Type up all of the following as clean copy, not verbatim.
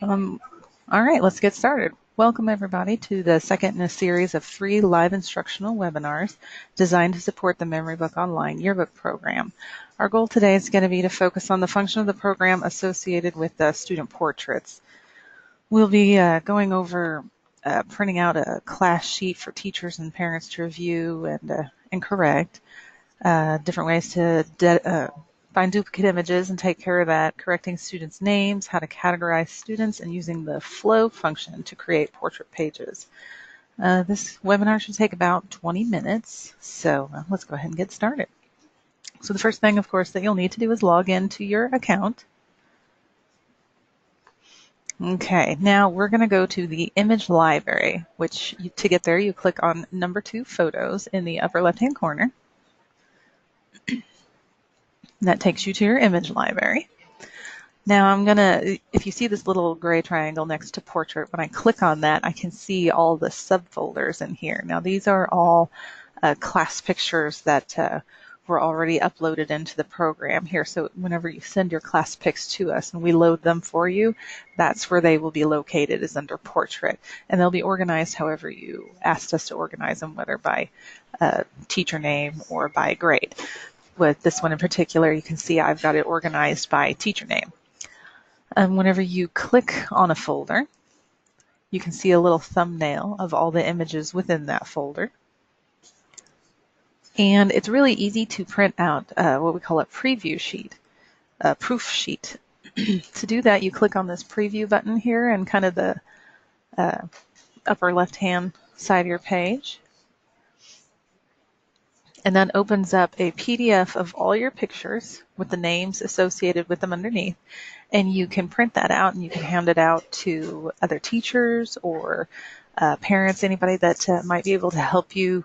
Um, all right, let's get started. Welcome everybody to the second in a series of 3 live instructional webinars designed to support the Memory Book Online yearbook program. Our goal today is going to be to focus on the function of the program associated with student portraits. We'll be going over printing out a class sheet for teachers and parents to review and correct, different ways to find duplicate images and take care of that, correcting students' names, how to categorize students, and using the flow function to create portrait pages. This webinar should take about 20 minutes, so let's go ahead and get started. So the first thing, of course, that you'll need to do is log into your account. Okay, now we're going to go to the image library, which to get there, you click on number 2, photos, in the upper left-hand corner. That takes you to your image library. Now if you see this little gray triangle next to portrait, when I click on that, I can see all the subfolders in here. Now these are all class pictures that were already uploaded into the program here. So whenever you send your class pics to us and we load them for you, that's where they will be located, is under portrait. And they'll be organized however you asked us to organize them, whether by teacher name or by grade. With this one in particular, you can see I've got it organized by teacher name. Whenever you click on a folder, you can see a little thumbnail of all the images within that folder. And it's really easy to print out what we call a preview sheet, a proof sheet. To do that, you click on this preview button here and kind of the upper left-hand side of your page. And that opens up a PDF of all your pictures with the names associated with them underneath. And you can print that out and you can hand it out to other teachers or parents, anybody that might be able to help you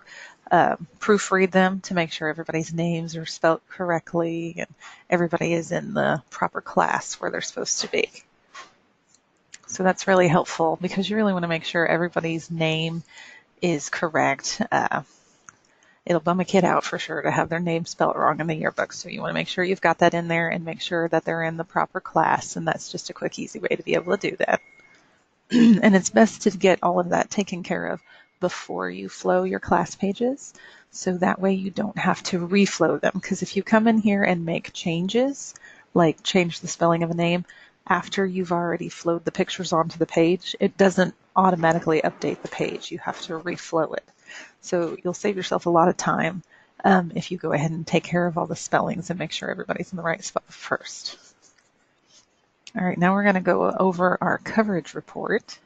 proofread them to make sure everybody's names are spelled correctly and everybody is in the proper class where they're supposed to be. So that's really helpful because you really want to make sure everybody's name is correct. It'll bum a kid out for sure to have their name spelled wrong in the yearbook. So you want to make sure you've got that in there and make sure that they're in the proper class. And that's just a quick, easy way to be able to do that. And it's best to get all of that taken care of before you flow your class pages. So that way you don't have to reflow them. Because if you come in here and make changes, like change the spelling of a name, after you've already flowed the pictures onto the page, it doesn't automatically update the page. You have to reflow it. So you'll save yourself a lot of time if you go ahead and take care of all the spellings and make sure everybody's in the right spot first. All right, now we're going to go over our coverage report,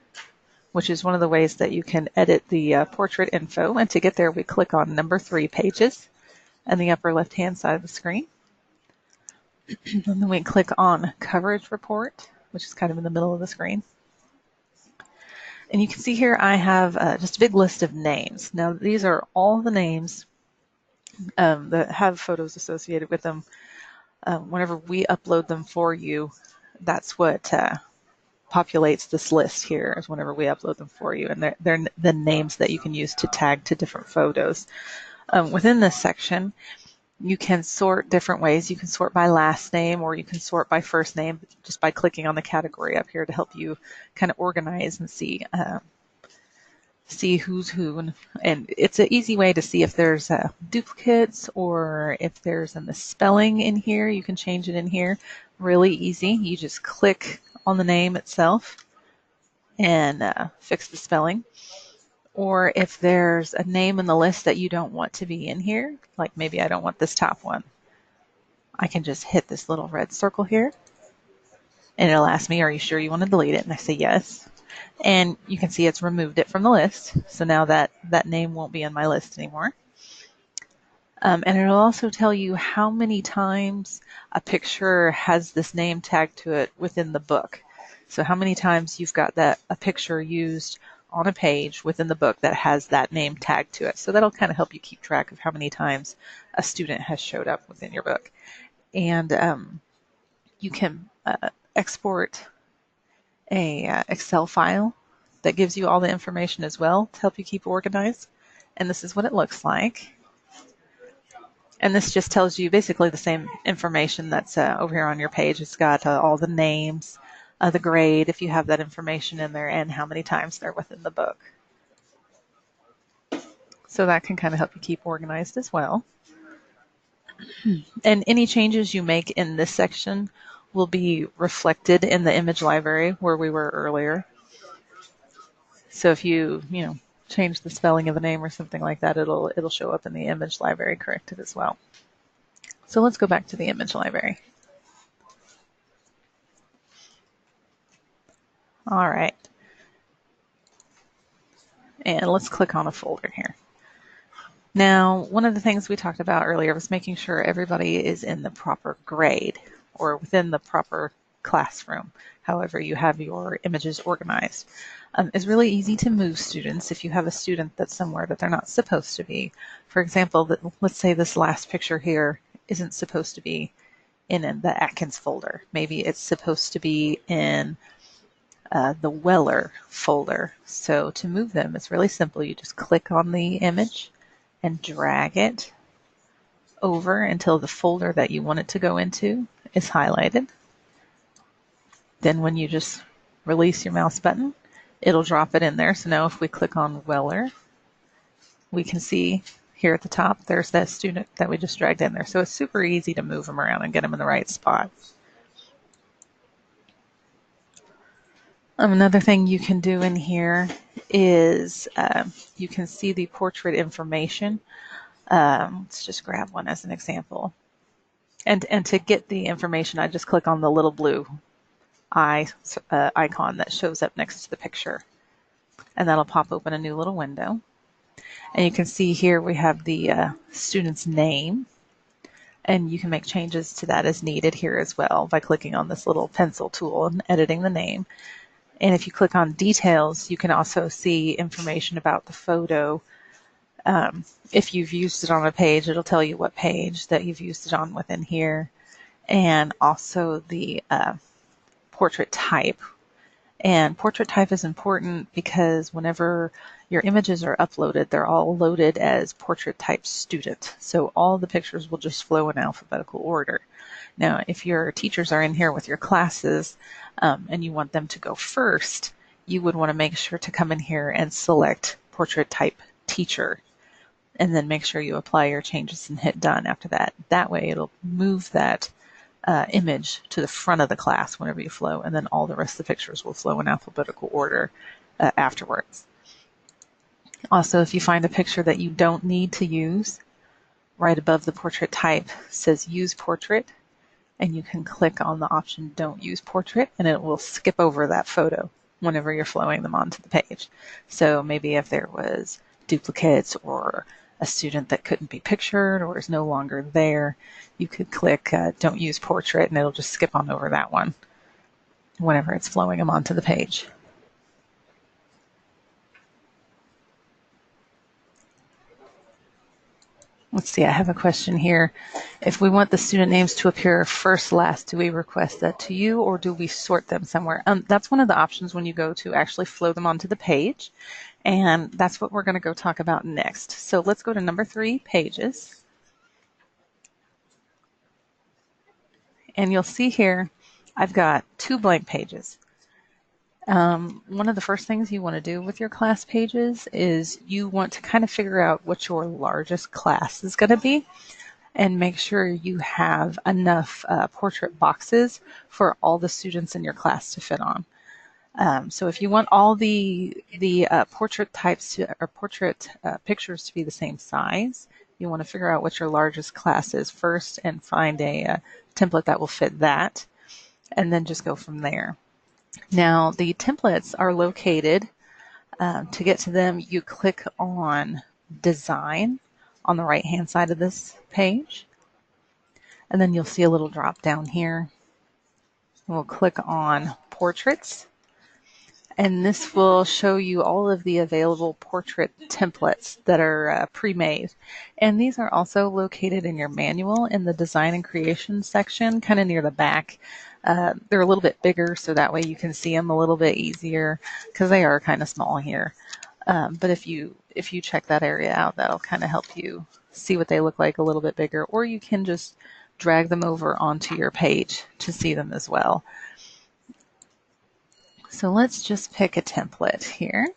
which is one of the ways that you can edit the portrait info. And to get there, we click on number 3, pages, in the upper left-hand side of the screen. And then we click on coverage report, which is kind of in the middle of the screen. And you can see here I have just a big list of names. Now these are all the names that have photos associated with them. Whenever we upload them for you, that's what populates this list here, is whenever we upload them for you. And they're the names that you can use to tag to different photos. Within this section, you can sort different ways. You can sort by last name or you can sort by first name just by clicking on the category up here to help you kind of organize and see who's who. And it's an easy way to see if there's duplicates or if there's a misspelling in here. You can change it in here. Really easy. You just click on the name itself and fix the spelling. Or if there's a name in the list that you don't want to be in here, like maybe I don't want this top one, I can just hit this little red circle here and it'll ask me, are you sure you want to delete it? And I say yes. And you can see it's removed it from the list. So now that name won't be in my list anymore. And it'll also tell you how many times a picture has this name tagged to it within the book. So how many times you've got a picture used on a page within the book that has that name tagged to it. So that'll kind of help you keep track of how many times a student has showed up within your book. And you can export a Excel file that gives you all the information as well to help you keep organized. And this is what it looks like. And this just tells you basically the same information that's over here on your page. It's got all the names, the grade if you have that information in there, and how many times they're within the book. So that can kind of help you keep organized as well. And any changes you make in this section will be reflected in the image library where we were earlier. So if you change the spelling of a name or something like that, it'll show up in the image library corrected as well. So let's go back to the image library. All right. And let's click on a folder here. Now, one of the things we talked about earlier was making sure everybody is in the proper grade or within the proper classroom, however you have your images organized. It's really easy to move students if you have a student that's somewhere that they're not supposed to be. For example, let's say this last picture here isn't supposed to be in the Atkins folder. Maybe it's supposed to be in the Weller folder. So to move them, it's really simple. You just click on the image and drag it over until the folder that you want it to go into is highlighted. Then when you just release your mouse button, it'll drop it in there. So now if we click on Weller, we can see here at the top, there's that student that we just dragged in there. So it's super easy to move them around and get them in the right spot. Another thing you can do in here is you can see the portrait information. Let's just grab one as an example. And to get the information, I just click on the little blue icon that shows up next to the picture. And that'll pop open a new little window. And you can see here we have the student's name. And you can make changes to that as needed here as well by clicking on this little pencil tool and editing the name. And if you click on details, you can also see information about the photo. If you've used it on a page, it'll tell you what page that you've used it on within here. And also the portrait type. And portrait type is important because whenever your images are uploaded, they're all loaded as portrait type student. So all the pictures will just flow in alphabetical order. Now, if your teachers are in here with your classes and you want them to go first, you would want to make sure to come in here and select portrait type teacher, and then make sure you apply your changes and hit done after that. That way it'll move that image to the front of the class whenever you flow, and then all the rest of the pictures will flow in alphabetical order afterwards. Also, if you find a picture that you don't need to use, right above the portrait type says use portrait, and you can click on the option don't use portrait, and it will skip over that photo whenever you're flowing them onto the page. So maybe if there was duplicates or a student that couldn't be pictured or is no longer there, you could click don't use portrait, and it'll just skip on over that one whenever it's flowing them onto the page. Let's see, I have a question here. If we want the student names to appear first, last, do we request that to you, or do we sort them somewhere? That's one of the options when you go to actually flow them onto the page. And that's what we're going to go talk about next. So let's go to number 3, pages. And you'll see here, I've got 2 blank pages. One of the first things you want to do with your class pages is you want to kind of figure out what your largest class is going to be and make sure you have enough portrait boxes for all the students in your class to fit on. So if you want all the portrait types or portrait pictures to be the same size, you want to figure out what your largest class is first and find a template that will fit that, and then just go from there. Now, the templates are located. To get to them, you click on Design on the right-hand side of this page, and then you'll see a little drop down here. We'll click on Portraits, and this will show you all of the available portrait templates that are pre-made. And these are also located in your manual in the Design and Creation section, kind of near the back. They're a little bit bigger, so that way you can see them a little bit easier because they are kind of small here. But if you check that area out, that'll kind of help you see what they look like a little bit bigger, or you can just drag them over onto your page to see them as well. So let's just pick a template here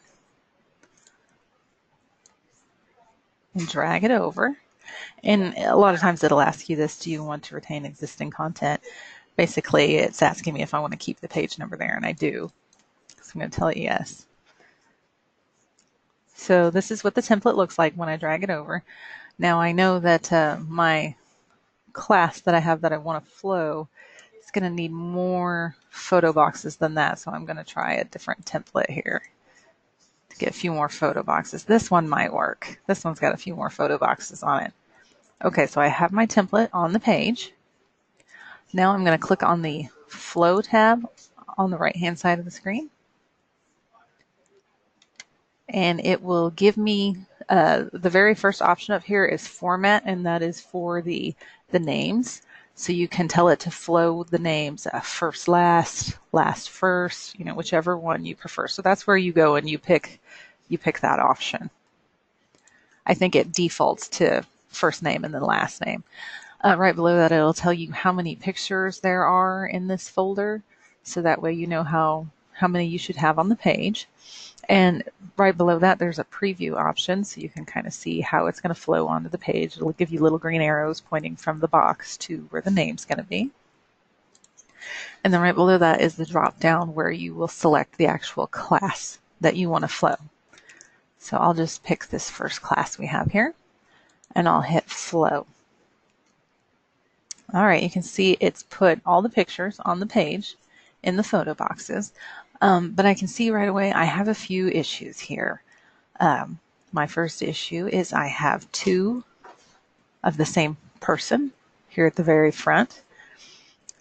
and drag it over. And a lot of times it'll ask you this, do you want to retain existing content? Basically, it's asking me if I want to keep the page number there, and I do. So I'm going to tell it yes. So this is what the template looks like when I drag it over. Now I know that my class that I have that I want to flow is going to need more photo boxes than that. So I'm going to try a different template here to get a few more photo boxes. This one might work. This one's got a few more photo boxes on it. Okay, so I have my template on the page. Now I'm going to click on the Flow tab on the right-hand side of the screen. And it will give me the very first option up here is format, and that is for the names. So you can tell it to flow the names first, last, last, first, whichever one you prefer. So that's where you go and you pick that option. I think it defaults to first name and then last name. Right below that, it'll tell you how many pictures there are in this folder. So that way you know how many you should have on the page. And right below that, there's a preview option, so you can kind of see how it's going to flow onto the page. It'll give you little green arrows pointing from the box to where the name's going to be. And then right below that is the drop down where you will select the actual class that you want to flow. So I'll just pick this first class we have here, and I'll hit flow. All right, you can see it's put all the pictures on the page in the photo boxes. But I can see right away I have a few issues here. My first issue is I have two of the same person here at the very front,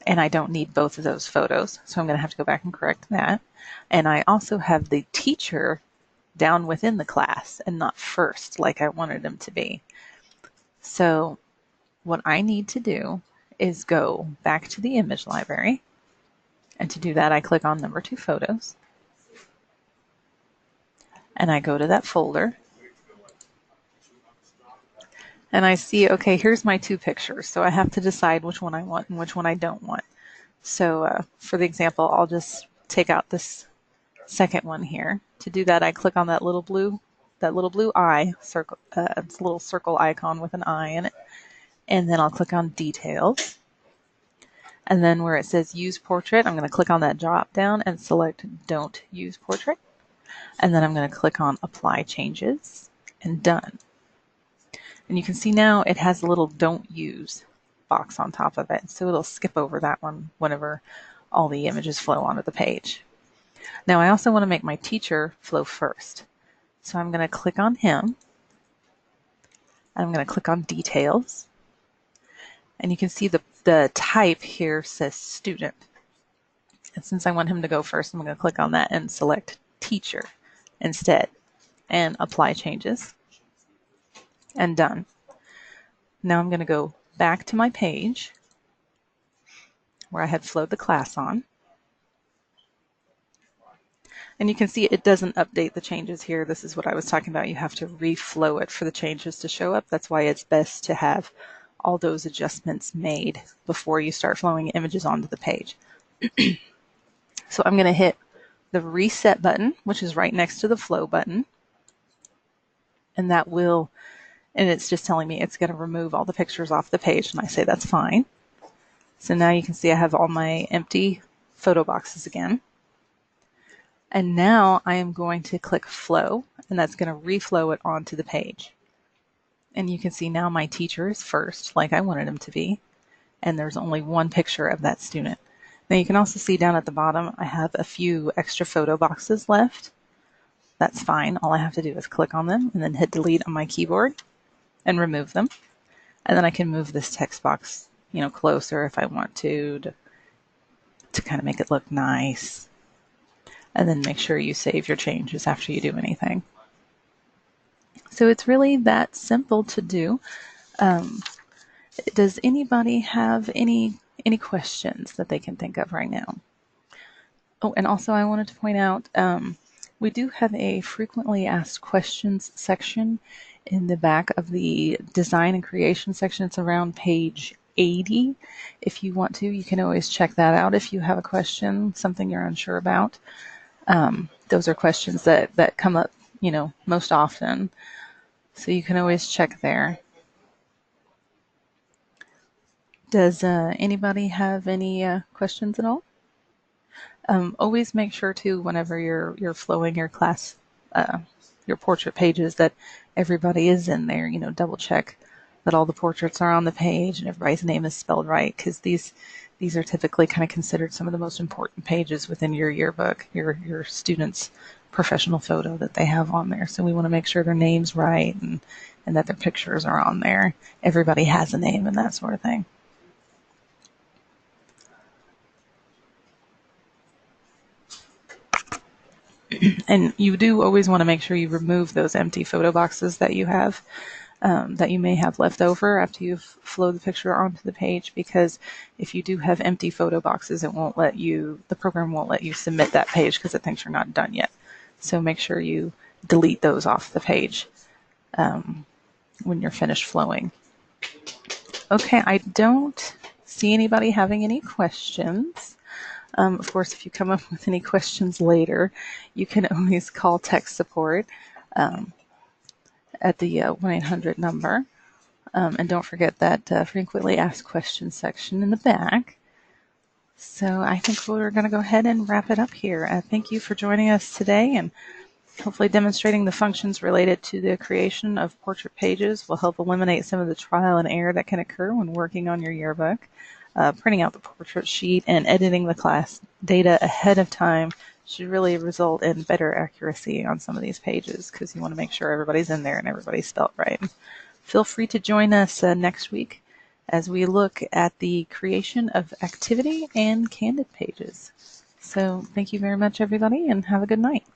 and I don't need both of those photos, so I'm going to have to go back and correct that. And I also have the teacher down within the class and not first like I wanted them to be. So what I need to do is go back to the image library. And to do that, I click on number 2 photos. And I go to that folder. And I see, okay, here's my 2 pictures. So I have to decide which one I want and which one I don't want. So for the example, I'll just take out this second one here. To do that, I click on that little blue eye circle. It's a little circle icon with an eye in it. And then I'll click on details. And then where it says use portrait, I'm going to click on that drop down and select don't use portrait. And then I'm going to click on apply changes and done. And you can see now it has a little don't use box on top of it. So it'll skip over that one whenever all the images flow onto the page. Now I also want to make my teacher flow first. So I'm going to click on him. I'm going to click on details. And you can see the type here says student. And since I want him to go first, I'm going to click on that and select teacher instead and apply changes and done. Now I'm going to go back to my page where I had flowed the class on. And you can see it doesn't update the changes here. This is what I was talking about. You have to reflow it for the changes to show up. That's why it's best to have all those adjustments made before you start flowing images onto the page. So I'm going to hit the reset button, which is right next to the flow button. And it's just telling me it's going to remove all the pictures off the page. And I say that's fine. So now you can see I have all my empty photo boxes again. And now I am going to click flow, and that's going to reflow it onto the page. And you can see now my teacher is first, like I wanted him to be, and there's only one picture of that student. Now you can also see down at the bottom, I have a few extra photo boxes left. That's fine. All I have to do is click on them and then hit delete on my keyboard and remove them. And then I can move this text box, closer if I want to kind of make it look nice. And then make sure you save your changes after you do anything. So it's really that simple to do. Does anybody have any questions that they can think of right now? Oh, and also I wanted to point out, we do have a frequently asked questions section in the back of the design and creation section. It's around page 80. If you want to, you can always check that out if you have a question, something you're unsure about. Those are questions that come up, most often. So you can always check there. Does anybody have any questions at all? Always make sure to, whenever you're flowing your class, your portrait pages, that everybody is in there. Double check that all the portraits are on the page and everybody's name is spelled right, because these are typically kind of considered some of the most important pages within your yearbook, your students' professional photo that they have on there. So we want to make sure their name's right, and that their pictures are on there. Everybody has a name and that sort of thing. And you do always want to make sure you remove those empty photo boxes that you have, that you may have left over after you've flowed the picture onto the page, because if you do have empty photo boxes, the program won't let you submit that page because it thinks you're not done yet. So make sure you delete those off the page when you're finished flowing. Okay, I don't see anybody having any questions. Of course, if you come up with any questions later, you can always call tech support at the 1-800 number. And don't forget that frequently asked questions section in the back. So I think we're going to go ahead and wrap it up here. Thank you for joining us today, and hopefully demonstrating the functions related to the creation of portrait pages will help eliminate some of the trial and error that can occur when working on your yearbook. Printing out the portrait sheet and editing the class data ahead of time should really result in better accuracy on some of these pages, because you want to make sure everybody's in there and everybody's spelled right. Feel free to join us next week as we look at the creation of activity and candid pages. So thank you very much, everybody, and have a good night.